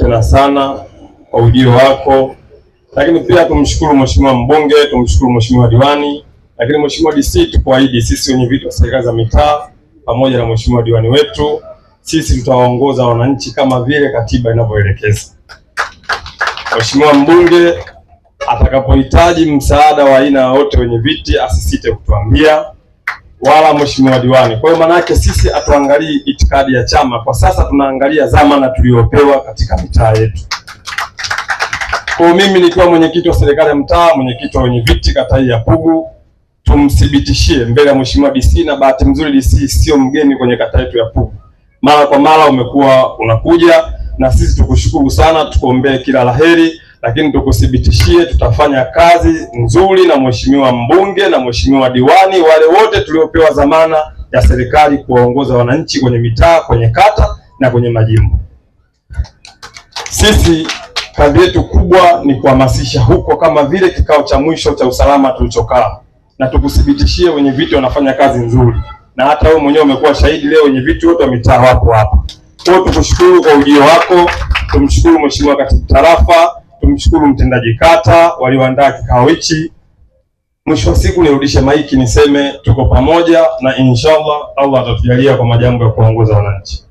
tena sana kwa ujio wako. Lakini pia tumshukuru Mheshimiwa mbunge, tumshukuru Mheshimiwa diwani, lakini Mheshimiwa DC tukuahidi sisi wenye viti wa serikali za mitaa pamoja na Mheshimiwa diwani wetu, sisi tutawaongoza wananchi kama vile katiba inavyoelekeza. Mheshimiwa mbunge atakapohitaji msaada wa aina yote wenye viti asisite kutuambia, wala Mheshimiwa diwani. Kwa hiyo maana yake sisi atuangalie itikadi ya chama, kwa sasa tunaangalia dhamana tuliyopewa katika mitaa yetu. Kwa mimi nikiwa mwenyekiti wa serikali ya mtaa, mwenyekiti wa wenye viti kata hii ya Pugu, tumthibitishie mbele ya Mheshimiwa DC, na bahati nzuri DC sio mgeni kwenye kata yetu ya Pugu. Mara kwa mara umekuwa unakuja, na sisi tukushukuru sana, tukuombee kila laheri, lakini tukuthibitishie tutafanya kazi nzuri na Mheshimiwa mbunge na Mheshimiwa diwani, wale wote tuliopewa dhamana ya serikali kuwaongoza wananchi kwenye mitaa, kwenye kata na kwenye majimbo. Sisi kazi yetu kubwa ni kuhamasisha huko, kama vile kikao cha mwisho cha usalama tulichokaa, na tukuthibitishie wenye viti wanafanya kazi nzuri, na hata wewe mwenyewe umekuwa shahidi leo, wenye viti wote wa mitaa wako hapa. Kwa hiyo tukushukuru kwa ujio wako, tumshukuru Mheshimiwa katibu tarafa, tumshukuru mtendaji kata walioandaa kikao hichi. Mwisho wa siku nirudishe maiki niseme tuko pamoja, na inshallah Allah atatujalia kwa majambo ya kuongoza wananchi.